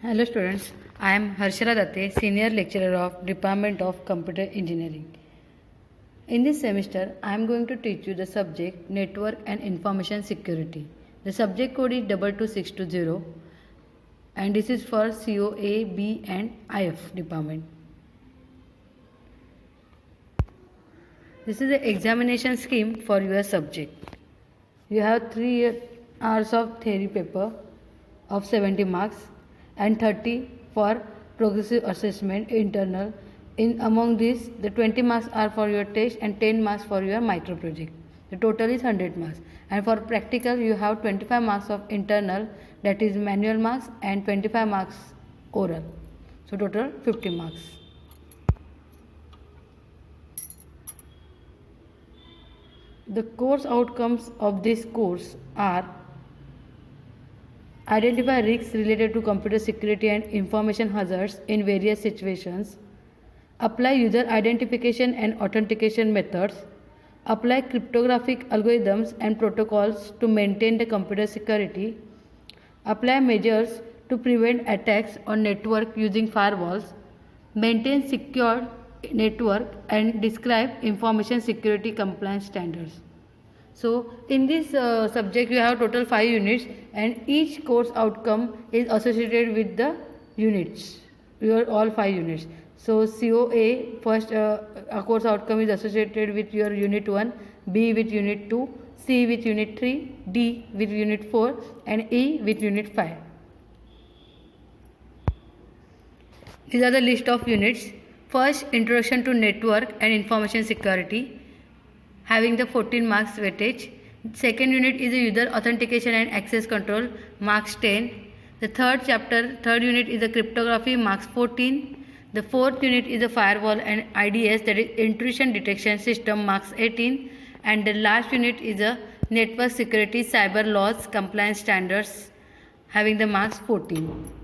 Hello students, I am Harshara Datte, Senior Lecturer of Department of Computer Engineering. In this semester, I am going to teach you the subject Network and Information Security. The subject code is 22620 and this is for COA, B and IF department. This is the examination scheme for your subject. You have 3 hours of theory paper of 70 marks and 30 for progressive assessment internal. In among these, the 20 marks are for your test and 10 marks for your micro project. The total is 100 marks. And for practical, you have 25 marks of internal, that is manual marks, and 25 marks oral. So total 50 marks. The course outcomes of this course are: identify risks related to computer security and information hazards in various situations, apply user identification and authentication methods, apply cryptographic algorithms and protocols to maintain the computer security, apply measures to prevent attacks on network using firewalls, maintain secure network and describe information security compliance standards. So in this subject you have total 5 units and each course outcome is associated with the units, your all 5 units. So COA first a course outcome is associated with your unit 1, B with unit 2, C with unit 3, D with unit 4 and E with unit 5. These are the list of units. First, Introduction to Network and Information Security, having the 14 marks weightage. Second unit is a user authentication and access control, marks 10. The third unit is a cryptography, marks 14. The fourth unit is a firewall and IDS, that is intrusion detection system, marks 18. And the last unit is a network security, cyber laws, compliance standards, having the marks 14.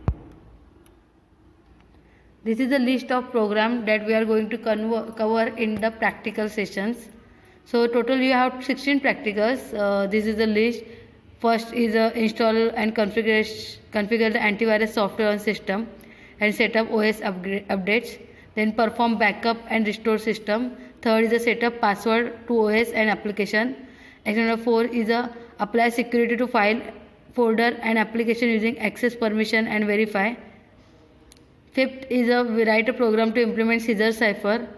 This is a list of programs that we are going to cover in the practical sessions. So total you have 16 practicals. This is the list. First is install and configure the antivirus software on system and set up OS updates. Then perform backup and restore system. Third is a set up password to OS and application. Number 4 is apply security to file, folder and application using access permission and verify. Fifth is write a program to implement scissor cipher.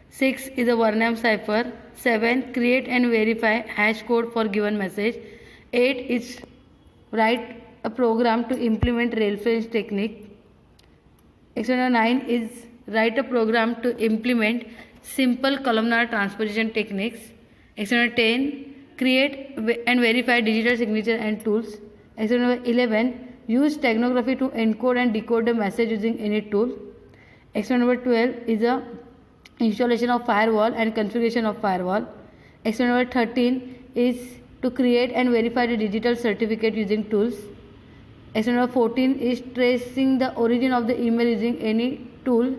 6 is a Varnam cipher. 7, create and verify hash code for given message. 8 is write a program to implement reference technique. Example 9 is write a program to implement simple columnar transposition techniques. Example 10, create and verify digital signature and tools. Example 11, use steganography to encode and decode the message using any tool. Example number 12 is a installation of firewall and configuration of firewall. Example number 13 is to create and verify the digital certificate using tools. Example number 14 is tracing the origin of the email using any tool.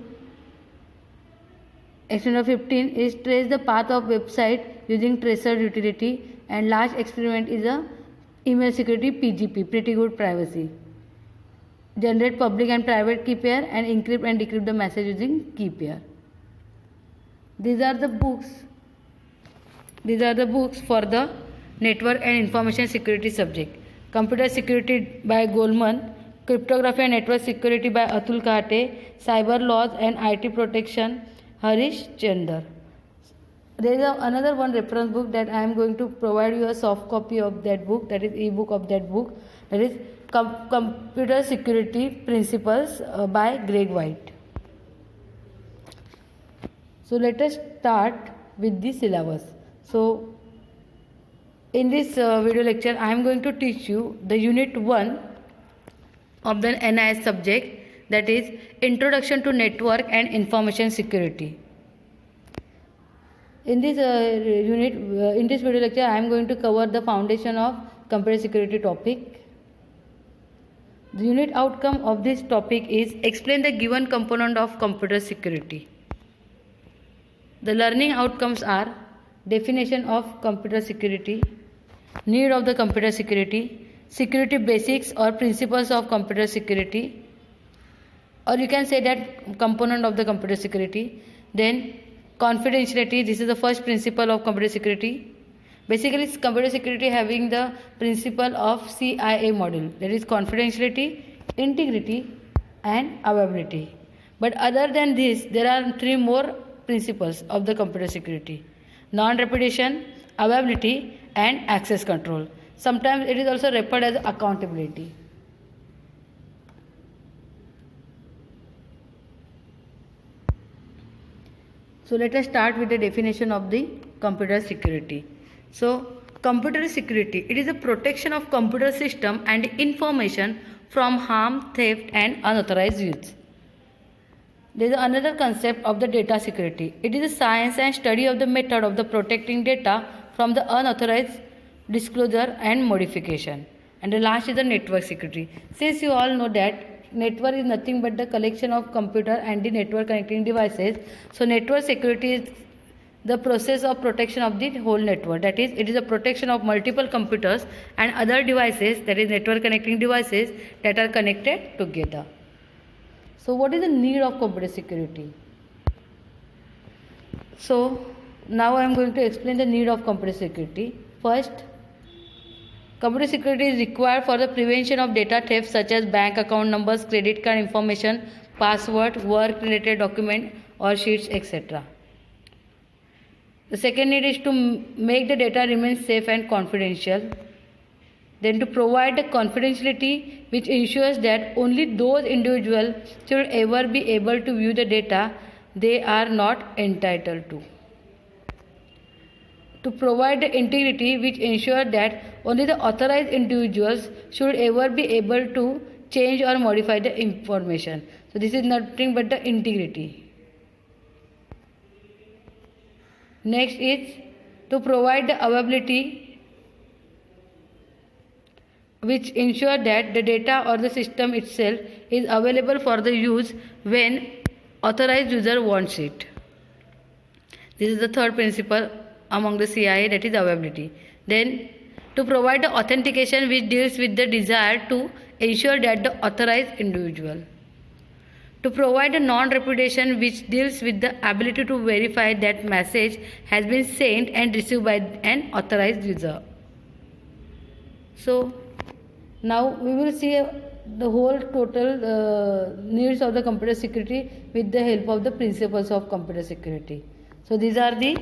Example number 15 is trace the path of website using tracer utility. And last experiment is a email security PGP, pretty good privacy. Generate public and private key pair and encrypt and decrypt the message using key pair. These are the books for the network and information security subject. Computer security by Goleman, cryptography and network security by Atul Kahate, cyber laws and IT protection, Harish Chandar. There is another one reference book that I am going to provide you a soft copy of that book, that is ebook of that book, that is Computer Security Principles by Greg White. So let us start with the syllabus. So in this video lecture I am going to teach you the unit 1 of the NIS subject, that is Introduction to Network and Information Security. In this in this video lecture I am going to cover the foundation of computer security topic. The unit outcome of this topic is explain the given component of computer security. The learning outcomes are definition of computer security, need of the computer security, security basics or principles of computer security, or you can say that component of the computer security. Then confidentiality, this is the first principle of computer security. Basically, it's computer security having the principle of CIA model, that is confidentiality, integrity and availability. But other than this, there are three more principles of the computer security: non-repetition, availability and access control. Sometimes it is also referred as accountability. So let us start with the definition of the computer security. So computer security, it is a protection of computer system and information from harm, theft and unauthorized use. There is another concept of the data security. It is a science and study of the method of the protecting data from the unauthorized disclosure and modification. And the last is the network security. Since you all know that network is nothing but the collection of computer and the network connecting devices, so network security is the process of protection of the whole network. That is, it is a protection of multiple computers and other devices, that is network connecting devices that are connected together. So what is the need of computer security? So now I am going to explain the need of computer security. First, computer security is required for the prevention of data theft such as bank account numbers, credit card information, password, work related document or sheets, etc. The second need is to make the data remain safe and confidential. Then to provide the confidentiality which ensures that only those individuals should ever be able to view the data they are not entitled to. To provide the integrity which ensures that only the authorized individuals should ever be able to change or modify the information. So this is nothing but the integrity. Next is to provide the availability which ensure that the data or the system itself is available for the use when authorized user wants it. This is the third principle among the CIA, that is availability. Then to provide the authentication which deals with the desire to ensure that the authorized individual. To provide a non-repudiation which deals with the ability to verify that message has been sent and received by an authorized user. So now we will see the whole total needs of the computer security with the help of the principles of computer security. So these are the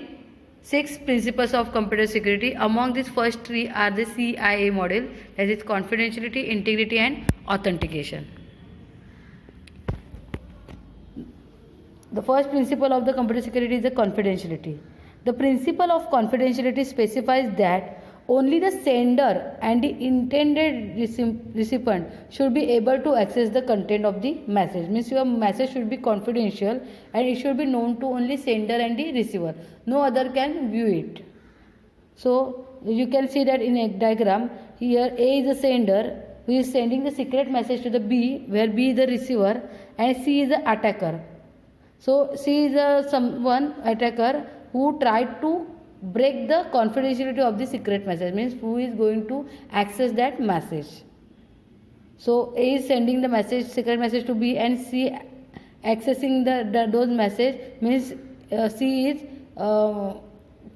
6 principles of computer security. Among these, first 3 are the CIA model, that is confidentiality, integrity and authentication. The first principle of the computer security is the confidentiality. The principle of confidentiality specifies that only the sender and the intended recipient should be able to access the content of the message. Means your message should be confidential and it should be known to only sender and the receiver. No other can view it. So you can see that in a diagram. Here A is the sender who is sending the secret message to the B, where B is the receiver and C is the attacker. So C is a someone attacker who tried to break the confidentiality of the secret message, means who is going to access that message. So A is sending the message, secret message to B, and C accessing those message, means C is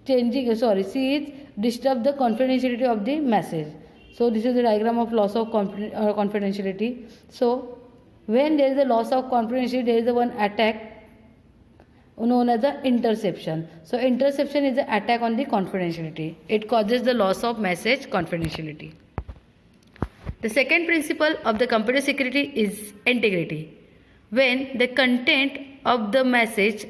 C is disturb the confidentiality of the message. So this is the diagram of loss of confidentiality. So when there is a loss of confidentiality, there is a one attack known as the interception. So interception is the attack on the confidentiality. It causes the loss of message confidentiality. The second principle of the computer security is integrity. When the content of the message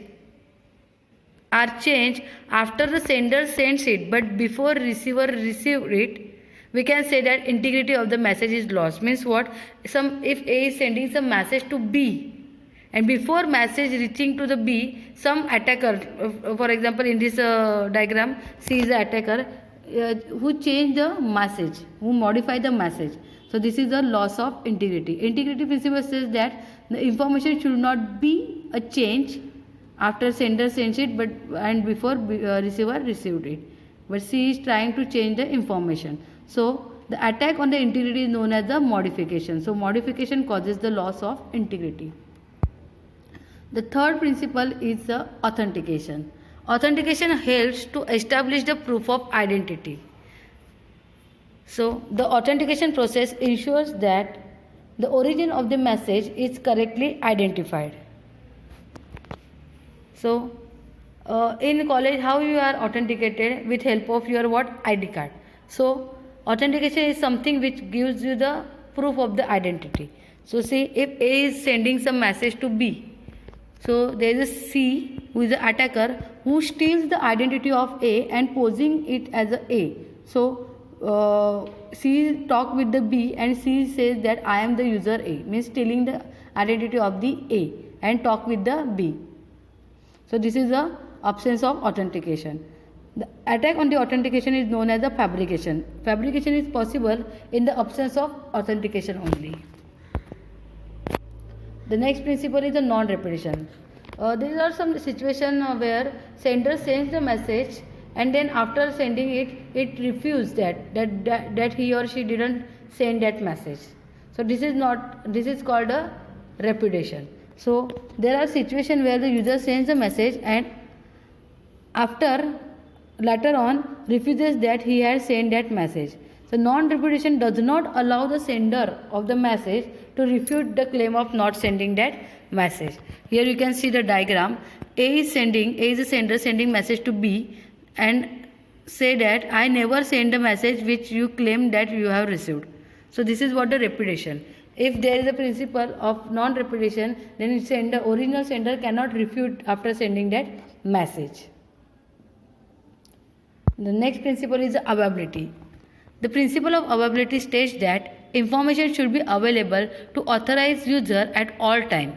are changed after the sender sends it but before receiver received it, we can say that integrity of the message is lost. Means what? If A is sending some message to B, and before message reaching to the B, some attacker, for example in this diagram, C is the attacker who changed the message, who modified the message. So this is the loss of integrity. Integrity principle says that the information should not be a change after sender sends it and before receiver received it. But C is trying to change the information. So the attack on the integrity is known as the modification. So modification causes the loss of integrity. The third principle is the authentication. Authentication helps to establish the proof of identity. So, the authentication process ensures that the origin of the message is correctly identified. So, in college, how you are authenticated with help of your what ID card. So, authentication is something which gives you the proof of the identity. So, see if A is sending some message to B. So, there is a C who is the attacker who steals the identity of A and posing it as a A. So, C talk with the B and C says that I am the user A, means stealing the identity of the A and talk with the B. So this is the absence of authentication. The attack on the authentication is known as the fabrication. Fabrication is possible in the absence of authentication only. The next principle is the non-repetition. There are some situations where sender sends the message and then after sending it, it refuses that he or she didn't send that message. So this is called a repudiation. So there are situations where the user sends a message and after later on refuses that he has sent that message. So non-repudiation does not allow the sender of the message to refute the claim of not sending that message. Here you can see the diagram. A is the sender sending message to B and say that I never sent the message which you claim that you have received. So this is what the repudiation. If there is a principle of non-repudiation, then original sender cannot refute after sending that message. The next principle is availability. The principle of availability states that information should be available to authorized user at all time.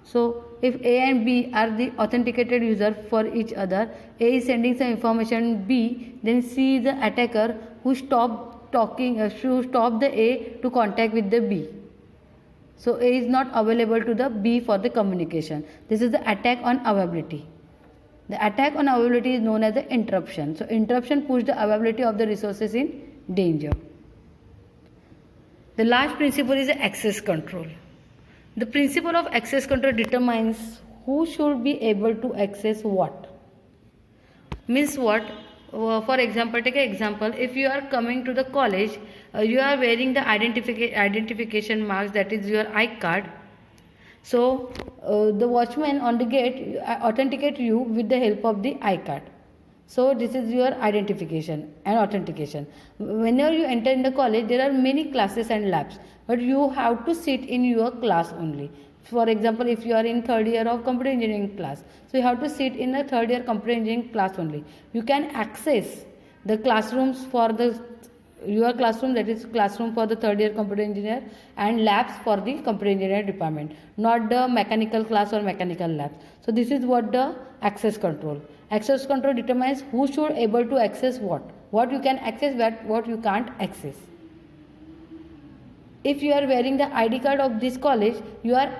So if A and B are the authenticated user for each other, A is sending some information B, then C is the attacker who stop the A to contact with the B. So A is not available to the B for the communication. This is the attack on availability. The attack on availability is known as the interruption. So interruption puts the availability of the resources in danger. The last principle is the access control. The principle of access control determines who should be able to access what. Means what? For example, take an example. If you are coming to the college, you are wearing the identification marks, that is your I-card. So the watchman on the gate authenticate you with the help of the I-card. So this is your identification and authentication. Whenever you enter in the college, there are many classes and labs, but you have to sit in your class only. For example, if you are in third year of computer engineering class, so you have to sit in the third year computer engineering class only. You can access the classrooms for your classroom, that is classroom for the third year computer engineer, and labs for the computer engineering department, not the mechanical class or mechanical labs. So this is what the access control. Access control determines who should able to access what you can access, what you can't access. If you are wearing the ID card of this college, you are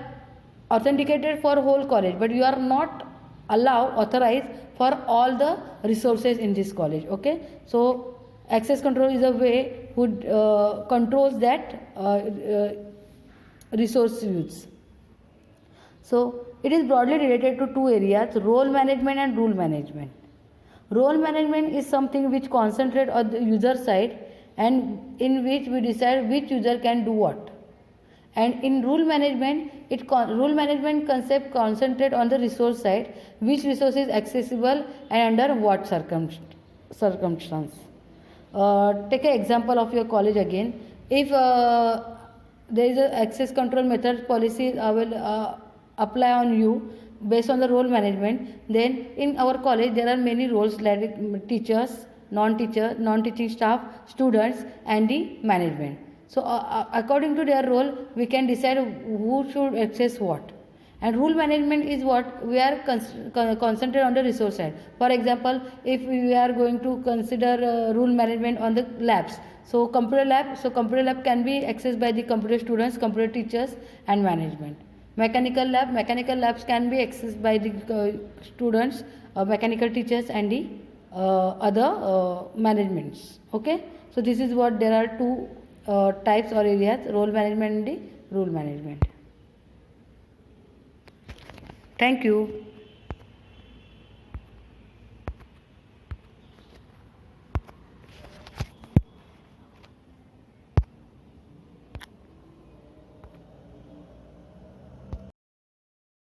authenticated for whole college, but you are not authorized for all the resources in this college. Okay, so access control is a way who controls that resource use. So it is broadly related to two areas: role management and rule management. Role management is something which concentrates on the user side and in which we decide which user can do what. And in rule management, rule management concept concentrate on the resource side, which resource is accessible and under what circumstance. Take an example of your college again. If there is a access control method policy will apply on you based on the role management, then in our college there are many roles like teachers, non-teaching staff, students and the management. So according to their role, we can decide who should access what. And rule management is what we are concentrate on the resource side. For example, if we are going to consider rule management on the labs, so computer lab can be accessed by the computer students, computer teachers and management. Mechanical labs can be accessed by the students, mechanical teachers and the other managements. Okay, so this is what there are two types or areas: role management and the rule management. Thank you.